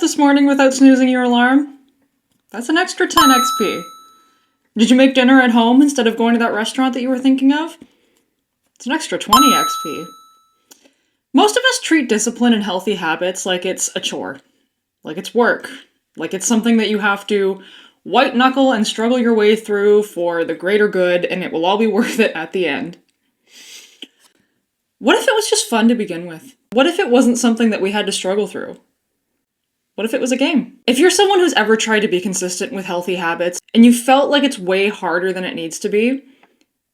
this morning without snoozing your alarm? That's an extra 10 XP. Did you make dinner at home instead of going to that restaurant that you were thinking of? It's an extra 20 XP. Most of us treat discipline and healthy habits like it's a chore, like it's work, like it's something that you have to white knuckle and struggle your way through for the greater good, and it will all be worth it at the end. What if it was just fun to begin with? What if it wasn't something that we had to struggle through? What if it was a game? If you're someone who's ever tried to be consistent with healthy habits and you felt like it's way harder than it needs to be,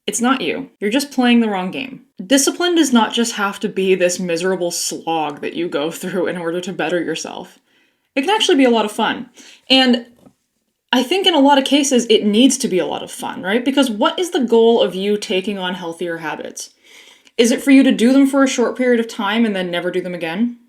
it's not you. You're just playing the wrong game. Discipline does not just have to be this miserable slog that you go through in order to better yourself. It can actually be a lot of fun. And I think in a lot of cases, it needs to be a lot of fun, right? Because what is the goal of you taking on healthier habits? Is it for you to do them for a short period of time and then never do them again?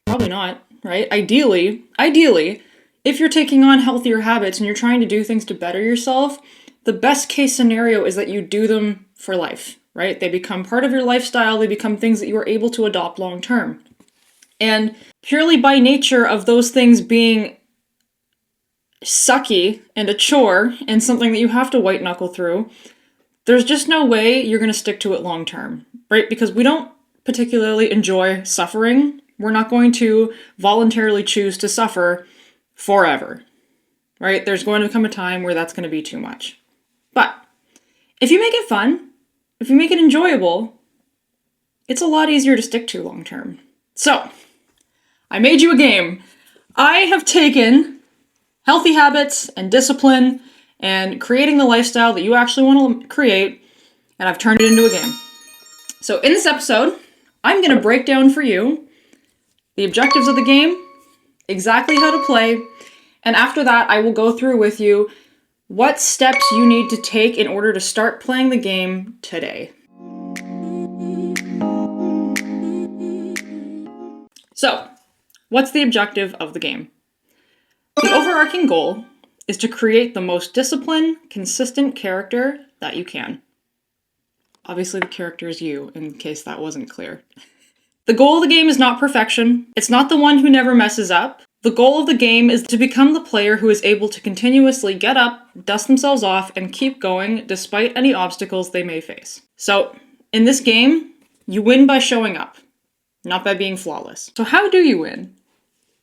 Probably not, right? Ideally, if you're taking on healthier habits and you're trying to do things to better yourself, the best case scenario is that you do them for life, right? They become part of your lifestyle, they become things that you are able to adopt long term. And purely by nature of those things being sucky and a chore and something that you have to white knuckle through, there's just no way you're going to stick to it long term, right? Because we don't particularly enjoy suffering. We're not going to voluntarily choose to suffer forever, right? There's going to come a time where that's going to be too much. But if you make it fun, if you make it enjoyable, it's a lot easier to stick to long term. So, I made you a game. I have taken healthy habits and discipline and creating the lifestyle that you actually want to create, and I've turned it into a game. So in this episode, I'm going to break down for you the objectives of the game, exactly how to play, and after that, I will go through with you what steps you need to take in order to start playing the game today. So, what's the objective of the game? The overarching goal is to create the most disciplined, consistent character that you can. Obviously, the character is you, in case that wasn't clear. The goal of the game is not perfection. It's not the one who never messes up. The goal of the game is to become the player who is able to continuously get up, dust themselves off, and keep going despite any obstacles they may face. So, in this game, you win by showing up, not by being flawless. So how do you win?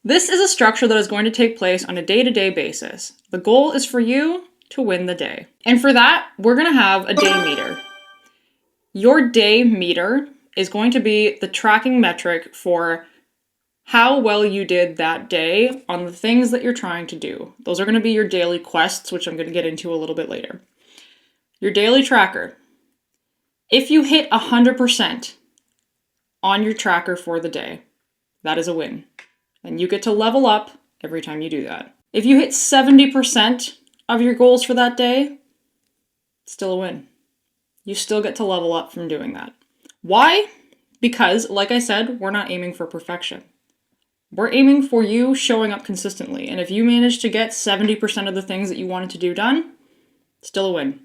This is a structure that is going to take place on a day-to-day basis. The goal is for you to win the day. And for that, we're going to have a day meter. Your day meter is going to be the tracking metric for how well you did that day on the things that you're trying to do. Those are going to be your daily quests, which I'm going to get into a little bit later. Your daily tracker. If you hit 100% on your tracker for the day, that is a win. And you get to level up every time you do that. If you hit 70% of your goals for that day, still a win. You still get to level up from doing that. Why? Because, like I said, we're not aiming for perfection. We're aiming for you showing up consistently. And if you manage to get 70% of the things that you wanted to do done, still a win.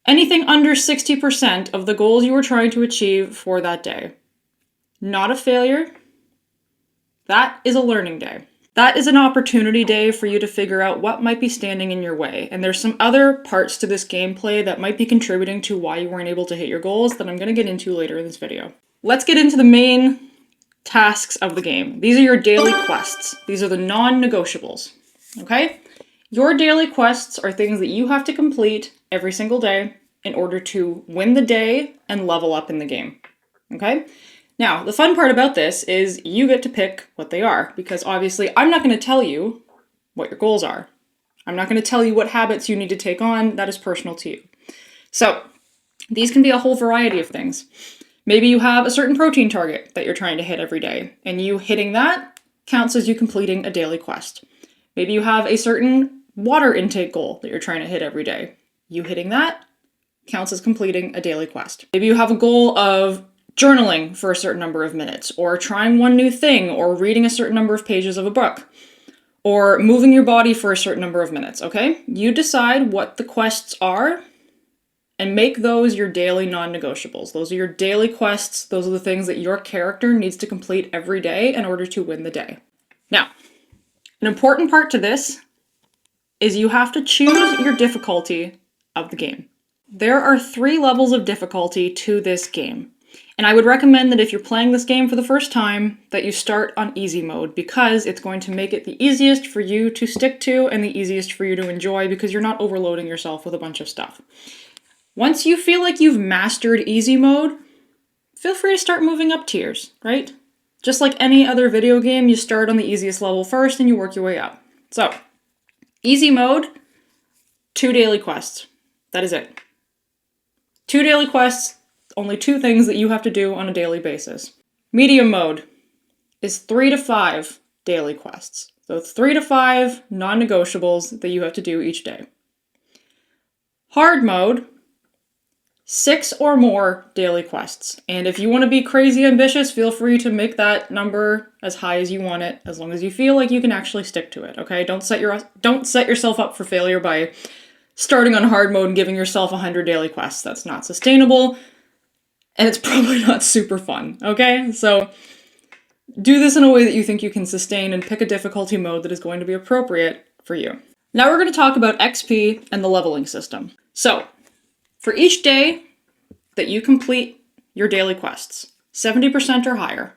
Anything under 60% of the goals you were trying to achieve for that day, not a failure. That is a learning day. That is an opportunity day for you to figure out what might be standing in your way. And there's some other parts to this gameplay that might be contributing to why you weren't able to hit your goals that I'm going to get into later in this video. Let's get into the main tasks of the game. These are your daily quests. These are the non-negotiables, okay? Your daily quests are things that you have to complete every single day in order to win the day and level up in the game, okay? Now, the fun part about this is you get to pick what they are, because obviously I'm not going to tell you what your goals are. I'm not going to tell you what habits you need to take on. That is personal to you. So these can be a whole variety of things. Maybe you have a certain protein target that you're trying to hit every day, and you hitting that counts as you completing a daily quest. Maybe you have a certain water intake goal that you're trying to hit every day. You hitting that counts as completing a daily quest. Maybe you have a goal of journaling for a certain number of minutes, or trying one new thing, or reading a certain number of pages of a book, or moving your body for a certain number of minutes, okay? You decide what the quests are, and make those your daily non-negotiables. Those are your daily quests. Those are the things that your character needs to complete every day in order to win the day. Now, an important part to this is you have to choose your difficulty of the game. There are 3 levels of difficulty to this game. And I would recommend that if you're playing this game for the first time, that you start on easy mode, because it's going to make it the easiest for you to stick to and the easiest for you to enjoy, because you're not overloading yourself with a bunch of stuff. Once you feel like you've mastered easy mode, feel free to start moving up tiers, right? Just like any other video game, you start on the easiest level first and you work your way up. So, easy mode, 2 daily quests. That is it. 2 daily quests, only 2 things that you have to do on a daily basis. Medium mode is 3 to 5 daily quests. So 3 to 5 non-negotiables that you have to do each day. Hard mode, 6 or more daily quests. And if you want to be crazy ambitious, feel free to make that number as high as you want it, as long as you feel like you can actually stick to it, okay? Don't set yourself up for failure by starting on hard mode and giving yourself 100 daily quests. That's not sustainable, and it's probably not super fun, okay? So do this in a way that you think you can sustain, and pick a difficulty mode that is going to be appropriate for you. Now we're going to talk about XP and the leveling system. So, for each day that you complete your daily quests, 70% or higher,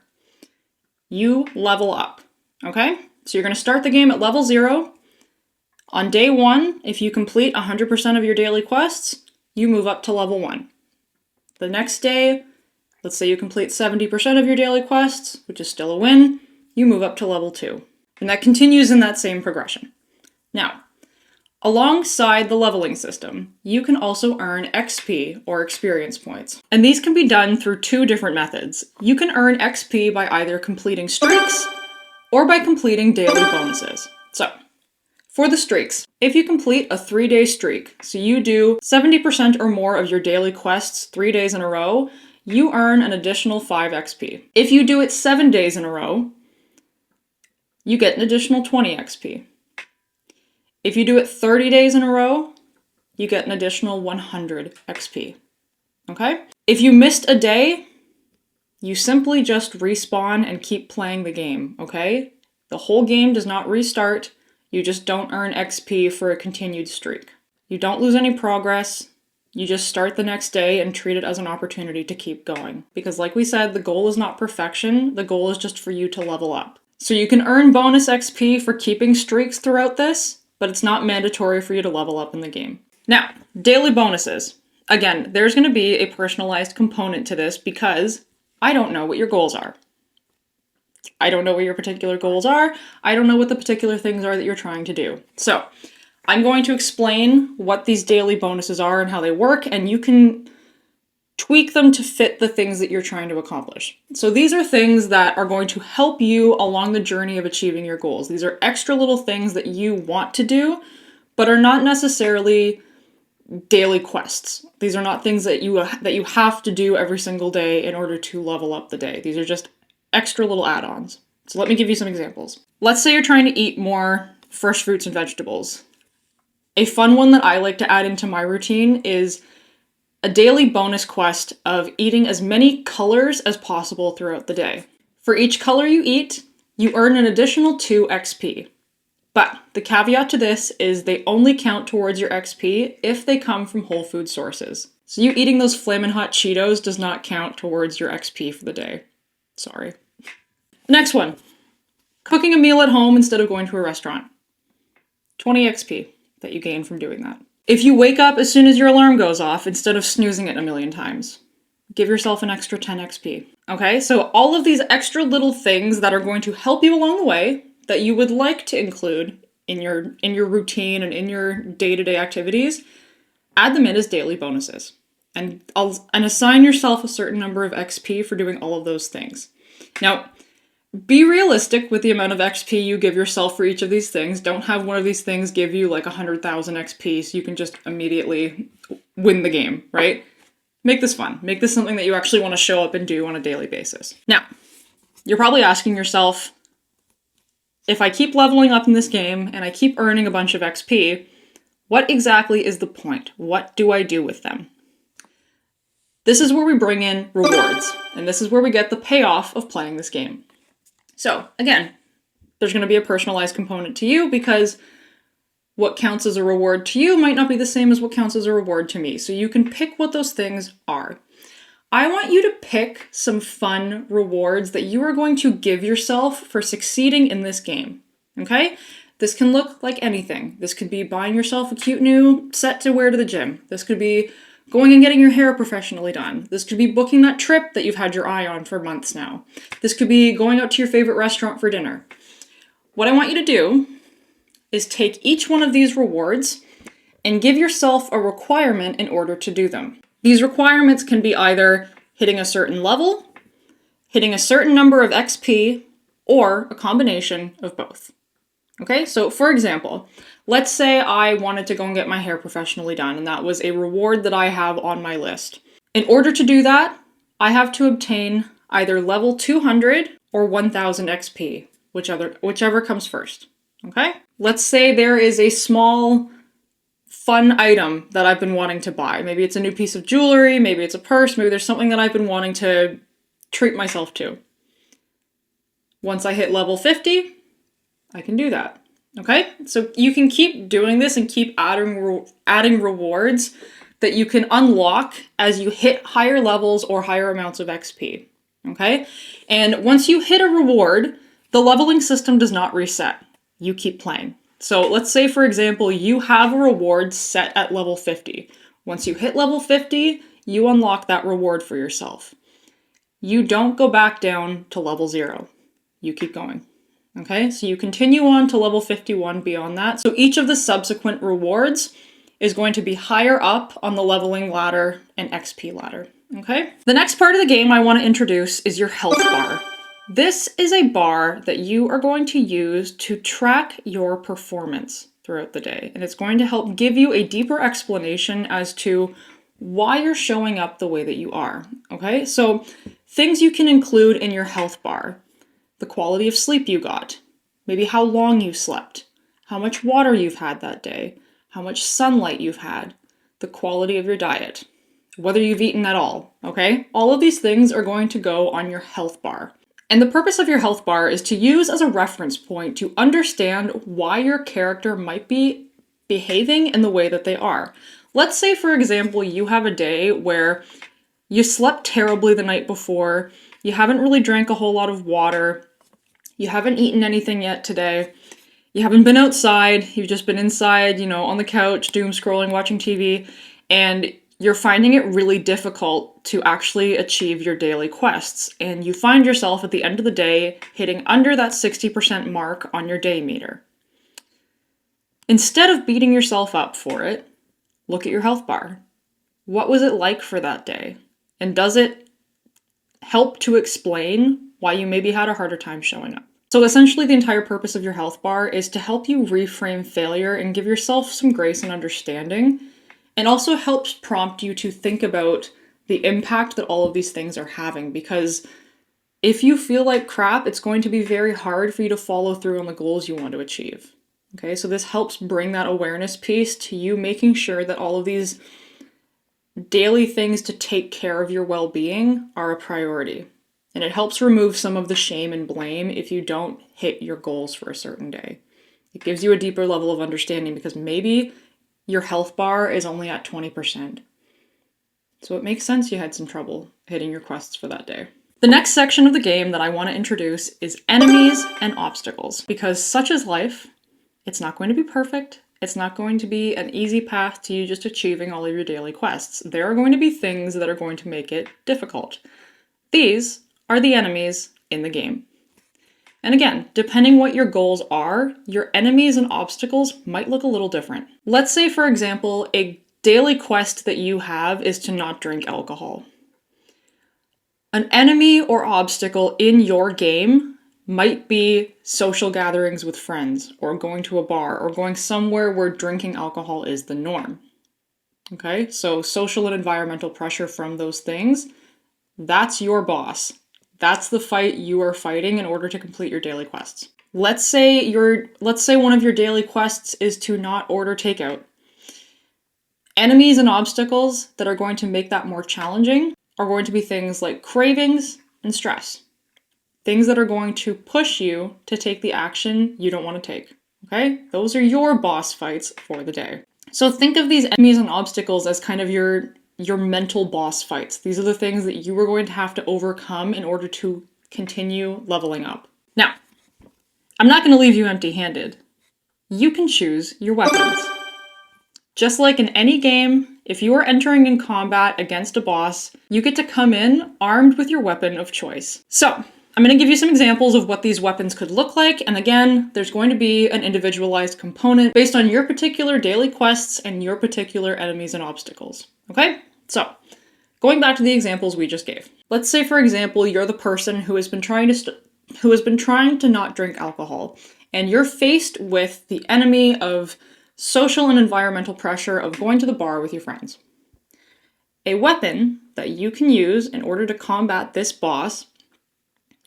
you level up, okay? So you're going to start the game at level 0. On day 1, if you complete 100% of your daily quests, you move up to level 1. The next day, let's say you complete 70% of your daily quests, which is still a win, you move up to level 2. And that continues in that same progression. Now, alongside the leveling system, you can also earn XP, or experience points. And these can be done through 2 different methods. You can earn XP by either completing streaks or by completing daily bonuses. So, for the streaks, if you complete a 3-day streak, so you do 70% or more of your daily quests 3 days in a row, you earn an additional 5 XP. If you do it 7 days in a row, you get an additional 20 XP. If you do it 30 days in a row, you get an additional 100 XP. Okay? If you missed a day, you simply just respawn and keep playing the game, okay? The whole game does not restart. You just don't earn XP for a continued streak. You don't lose any progress. You just start the next day and treat it as an opportunity to keep going. Because like we said, the goal is not perfection. The goal is just for you to level up. So you can earn bonus XP for keeping streaks throughout this, but it's not mandatory for you to level up in the game. Now, daily bonuses. Again, there's going to be a personalized component to this, because I don't know what your goals are. I don't know what your particular goals are. I don't know what the particular things are that you're trying to do. So, I'm going to explain what these daily bonuses are and how they work, and you can tweak them to fit the things that you're trying to accomplish. So these are things that are going to help you along the journey of achieving your goals. These are extra little things that you want to do, but are not necessarily daily quests. These are not things that you have to do every single day in order to level up the day. These are just extra little add-ons. So let me give you some examples. Let's say you're trying to eat more fresh fruits and vegetables. A fun one that I like to add into my routine is a daily bonus quest of eating as many colors as possible throughout the day. For each color you eat, you earn an additional 2 XP. But the caveat to this is they only count towards your XP if they come from whole food sources. So you eating those Flamin' Hot Cheetos does not count towards your XP for the day. Sorry. Next one. Cooking a meal at home instead of going to a restaurant. 20 XP that you gain from doing that. If you wake up as soon as your alarm goes off instead of snoozing it a million times, give yourself an extra 10 XP. Okay, so all of these extra little things that are going to help you along the way that you would like to include in your routine and in your day-to-day activities, add them in as daily bonuses. And assign yourself a certain number of XP for doing all of those things. Now, be realistic with the amount of XP you give yourself for each of these things. Don't have one of these things give you like 100,000 XP so you can just immediately win the game, right? Make this fun. Make this something that you actually want to show up and do on a daily basis. Now, you're probably asking yourself, if I keep leveling up in this game and I keep earning a bunch of XP, what exactly is the point? What do I do with them? This is where we bring in rewards, and this is where we get the payoff of playing this game. So again, there's going to be a personalized component to you because what counts as a reward to you might not be the same as what counts as a reward to me. So you can pick what those things are. I want you to pick some fun rewards that you are going to give yourself for succeeding in this game, okay? This can look like anything. This could be buying yourself a cute new set to wear to the gym. This could be going and getting your hair professionally done. This could be booking that trip that you've had your eye on for months now. This could be going out to your favorite restaurant for dinner. What I want you to do is take each one of these rewards and give yourself a requirement in order to do them. These requirements can be either hitting a certain level, hitting a certain number of XP, or a combination of both. Okay, so for example, let's say I wanted to go and get my hair professionally done, and that was a reward that I have on my list. In order to do that, I have to obtain either level 200 or 1000 XP, whichever comes first. Okay? Let's say there is a small fun item that I've been wanting to buy. Maybe it's a new piece of jewelry, maybe it's a purse, maybe there's something that I've been wanting to treat myself to. Once I hit level 50, I can do that. Okay? So you can keep doing this and keep adding rewards that you can unlock as you hit higher levels or higher amounts of XP. Okay? And once you hit a reward, the leveling system does not reset. You keep playing. So let's say, for example, you have a reward set at level 50. Once you hit level 50, you unlock that reward for yourself. You don't go back down to level 0. You keep going. Okay, so you continue on to level 51 beyond that. So each of the subsequent rewards is going to be higher up on the leveling ladder and XP ladder. Okay? The next part of the game I want to introduce is your health bar. This is a bar that you are going to use to track your performance throughout the day. And it's going to help give you a deeper explanation as to why you're showing up the way that you are. Okay, so things you can include in your health bar: the quality of sleep you got, maybe how long you slept, how much water you've had that day, how much sunlight you've had, the quality of your diet, whether you've eaten at all. Okay, all of these things are going to go on your health bar. And the purpose of your health bar is to use as a reference point to understand why your character might be behaving in the way that they are. Let's say, for example, you have a day where you slept terribly the night before, you haven't really drank a whole lot of water, you haven't eaten anything yet today, you haven't been outside, you've just been inside, on the couch, doom scrolling, watching TV, and you're finding it really difficult to actually achieve your daily quests, and you find yourself at the end of the day hitting under that 60% mark on your day meter. Instead of beating yourself up for it, look at your health bar. What was it like for that day? And does it help to explain why you maybe had a harder time showing up? So essentially the entire purpose of your health bar is to help you reframe failure and give yourself some grace and understanding, and also helps prompt you to think about the impact that all of these things are having. Because if you feel like crap, it's going to be very hard for you to follow through on the goals you want to achieve. Okay, so this helps bring that awareness piece to you, making sure that all of these daily things to take care of your well-being are a priority. And it helps remove some of the shame and blame if you don't hit your goals for a certain day. It gives you a deeper level of understanding because maybe your health bar is only at 20%. So it makes sense you had some trouble hitting your quests for that day. The next section of the game that I want to introduce is enemies and obstacles, because such is life. It's not going to be perfect. It's not going to be an easy path to you just achieving all of your daily quests. There are going to be things that are going to make it difficult. These are the enemies in the game. And again, depending what your goals are, your enemies and obstacles might look a little different. Let's say, for example, a daily quest that you have is to not drink alcohol. An enemy or obstacle in your game might be social gatherings with friends, or going to a bar, or going somewhere where drinking alcohol is the norm. Okay, so social and environmental pressure from those things, that's your boss. That's the fight you are fighting in order to complete your daily quests. Let's say one of your daily quests is to not order takeout. Enemies and obstacles that are going to make that more challenging are going to be things like cravings and stress. Things that are going to push you to take the action you don't want to take. Okay? Those are your boss fights for the day. So think of these enemies and obstacles as kind of your mental boss fights. These are the things that you are going to have to overcome in order to continue leveling up. Now, I'm not going to leave you empty-handed. You can choose your weapons. Just like in any game, if you are entering in combat against a boss, you get to come in armed with your weapon of choice. So, I'm going to give you some examples of what these weapons could look like, and again, there's going to be an individualized component based on your particular daily quests and your particular enemies and obstacles. Okay? So, going back to the examples we just gave. Let's say, for example, you're the person who has been trying to not drink alcohol, and you're faced with the enemy of social and environmental pressure of going to the bar with your friends. A weapon that you can use in order to combat this boss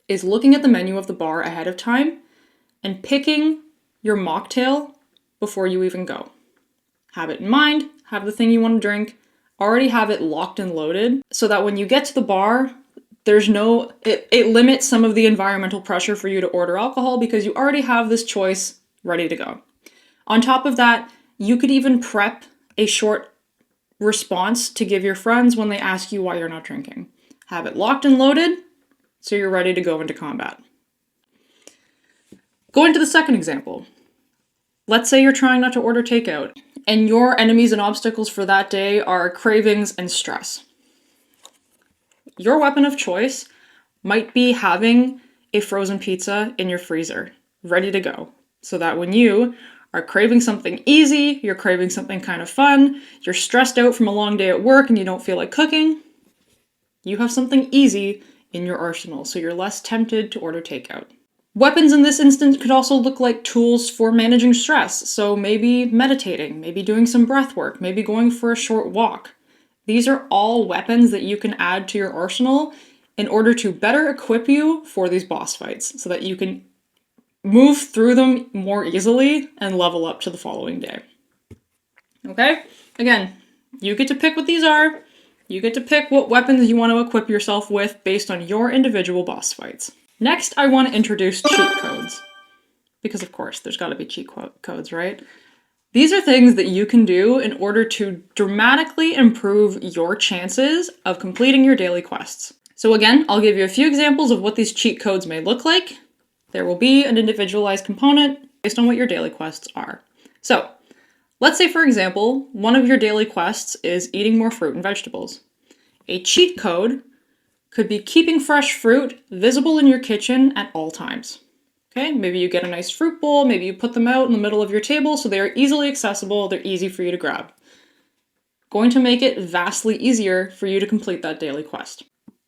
is looking at the menu of the bar ahead of time and picking your mocktail before you even go. Have it in mind, have the thing you want to drink, already have it locked and loaded so that when you get to the bar, it limits some of the environmental pressure for you to order alcohol because you already have this choice ready to go. On top of that, you could even prep a short response to give your friends when they ask you why you're not drinking. Have it locked and loaded so you're ready to go into combat. Going to the second example. Let's say you're trying not to order takeout, and your enemies and obstacles for that day are cravings and stress. Your weapon of choice might be having a frozen pizza in your freezer, ready to go, so that when you are craving something easy, you're craving something kind of fun, you're stressed out from a long day at work and you don't feel like cooking, you have something easy in your arsenal, so you're less tempted to order takeout. Weapons in this instance could also look like tools for managing stress, so maybe meditating, maybe doing some breath work, maybe going for a short walk. These are all weapons that you can add to your arsenal in order to better equip you for these boss fights, so that you can move through them more easily and level up to the following day. Okay? Again, you get to pick what these are. You get to pick what weapons you want to equip yourself with based on your individual boss fights. Next, I want to introduce cheat codes. Because of course, there's got to be cheat codes, right? These are things that you can do in order to dramatically improve your chances of completing your daily quests. So again, I'll give you a few examples of what these cheat codes may look like. There will be an individualized component based on what your daily quests are. So, let's say, for example, one of your daily quests is eating more fruit and vegetables. A cheat code could be keeping fresh fruit visible in your kitchen at all times. Okay, maybe you get a nice fruit bowl, maybe you put them out in the middle of your table so they are easily accessible, they're easy for you to grab. Going to make it vastly easier for you to complete that daily quest.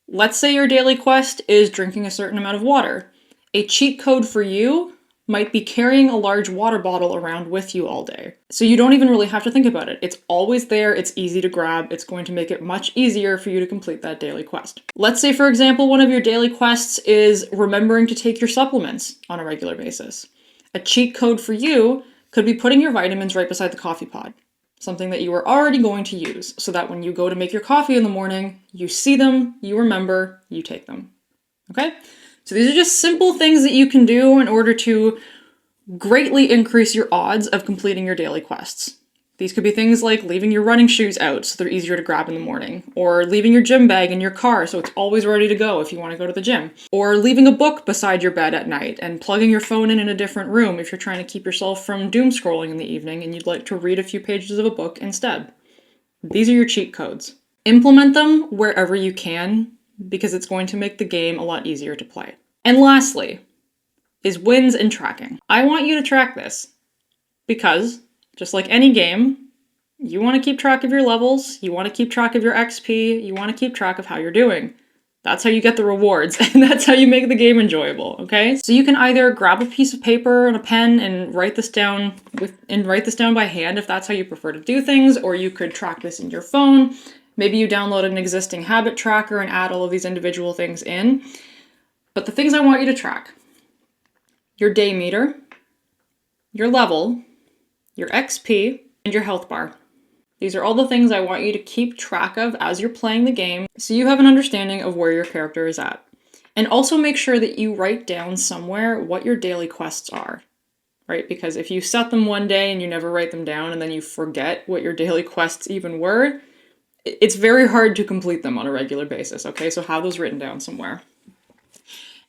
Let's say your daily quest is drinking a certain amount of water. A cheat code for you might be carrying a large water bottle around with you all day. So you don't even really have to think about it. It's always there, it's easy to grab, it's going to make it much easier for you to complete that daily quest. Let's say, for example, one of your daily quests is remembering to take your supplements on a regular basis. A cheat code for you could be putting your vitamins right beside the coffee pod, something that you are already going to use, so that when you go to make your coffee in the morning, you see them, you remember, you take them. Okay? So these are just simple things that you can do in order to greatly increase your odds of completing your daily quests. These could be things like leaving your running shoes out so they're easier to grab in the morning, or leaving your gym bag in your car so it's always ready to go if you want to go to the gym, or leaving a book beside your bed at night and plugging your phone in a different room if you're trying to keep yourself from doom scrolling in the evening and you'd like to read a few pages of a book instead. These are your cheat codes. Implement them wherever you can, because it's going to make the game a lot easier to play. And lastly, is wins and tracking. I want you to track this because, just like any game, you want to keep track of your levels, you want to keep track of your XP, you want to keep track of how you're doing. That's how you get the rewards, and that's how you make the game enjoyable, okay? So you can either grab a piece of paper and a pen and write this down by hand if that's how you prefer to do things, or you could track this in your phone. Maybe you download an existing habit tracker and add all of these individual things in. But the things I want you to track: your day meter, your level, your XP, and your health bar. These are all the things I want you to keep track of as you're playing the game so you have an understanding of where your character is at. And also make sure that you write down somewhere what your daily quests are, right? Because if you set them one day and you never write them down and then you forget what your daily quests even were, it's very hard to complete them on a regular basis, okay? So have those written down somewhere.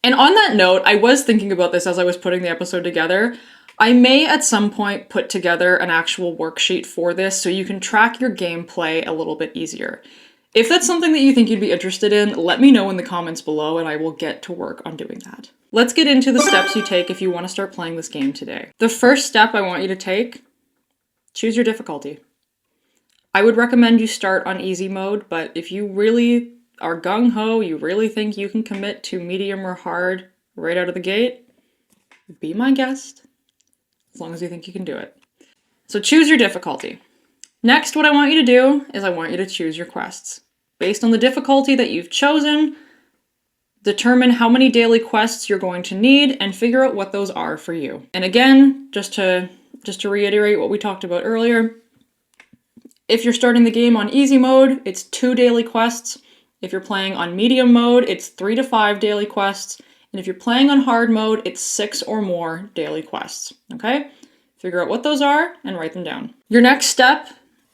And on that note, I was thinking about this as I was putting the episode together. I may at some point put together an actual worksheet for this so you can track your gameplay a little bit easier. If that's something that you think you'd be interested in, let me know in the comments below and I will get to work on doing that. Let's get into the steps you take if you want to start playing this game today. The first step I want you to take, choose your difficulty. I would recommend you start on easy mode, but if you really are gung-ho, you really think you can commit to medium or hard right out of the gate, be my guest. As long as you think you can do it. So choose your difficulty. Next, what I want you to do is I want you to choose your quests. Based on the difficulty that you've chosen, determine how many daily quests you're going to need and figure out what those are for you. And again, just to reiterate what we talked about earlier, if you're starting the game on easy mode, it's 2 daily quests. If you're playing on medium mode, it's 3 to 5 daily quests. And if you're playing on hard mode, it's 6 or more daily quests, okay? Figure out what those are and write them down. Your next step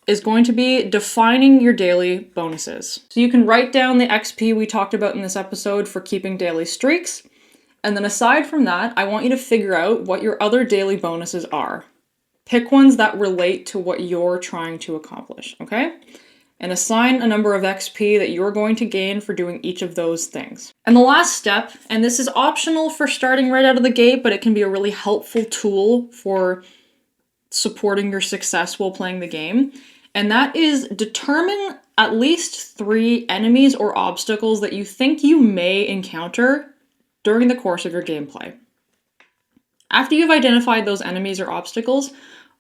is going to be defining your daily bonuses. So you can write down the XP we talked about in this episode for keeping daily streaks. And then aside from that, I want you to figure out what your other daily bonuses are. Pick ones that relate to what you're trying to accomplish, okay? And assign a number of XP that you're going to gain for doing each of those things. And the last step, and this is optional for starting right out of the gate, but it can be a really helpful tool for supporting your success while playing the game, and that is determine at least 3 enemies or obstacles that you think you may encounter during the course of your gameplay. After you've identified those enemies or obstacles,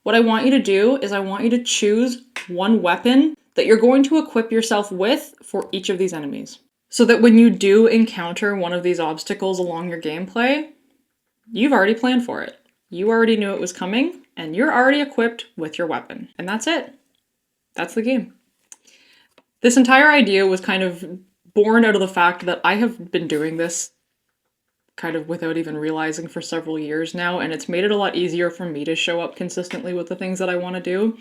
what I want you to do is I want you to choose one weapon that you're going to equip yourself with for each of these enemies. So that when you do encounter one of these obstacles along your gameplay, you've already planned for it. You already knew it was coming, and you're already equipped with your weapon. And that's it. That's the game. This entire idea was kind of born out of the fact that I have been doing this kind of without even realizing for several years now, and it's made it a lot easier for me to show up consistently with the things that I want to do.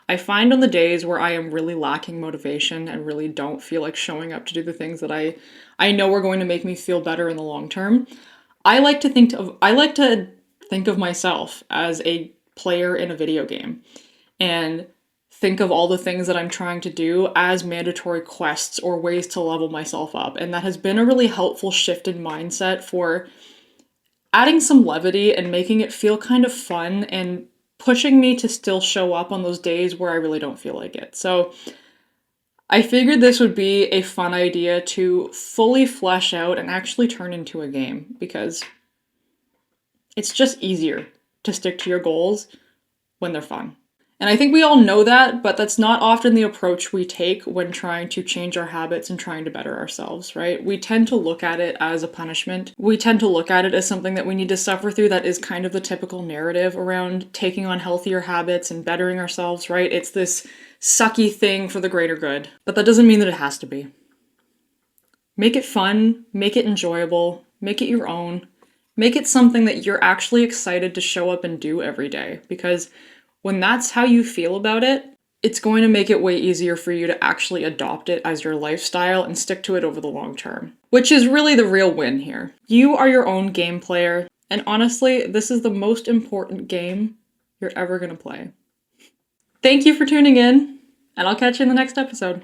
I find on the days where I am really lacking motivation and really don't feel like showing up to do the things that I know are going to make me feel better in the long term, I like to think of myself as a player in a video game and think of all the things that I'm trying to do as mandatory quests or ways to level myself up. And that has been a really helpful shift in mindset for adding some levity and making it feel kind of fun and pushing me to still show up on those days where I really don't feel like it. So I figured this would be a fun idea to fully flesh out and actually turn into a game, because it's just easier to stick to your goals when they're fun. And I think we all know that, but that's not often the approach we take when trying to change our habits and trying to better ourselves, right? We tend to look at it as a punishment. We tend to look at it as something that we need to suffer through. That is kind of the typical narrative around taking on healthier habits and bettering ourselves, right? It's this sucky thing for the greater good, but that doesn't mean that it has to be. Make it fun, make it enjoyable, make it your own, make it something that you're actually excited to show up and do every day, because when that's how you feel about it, it's going to make it way easier for you to actually adopt it as your lifestyle and stick to it over the long term, which is really the real win here. You are your own game player, and honestly, this is the most important game you're ever going to play. Thank you for tuning in, and I'll catch you in the next episode.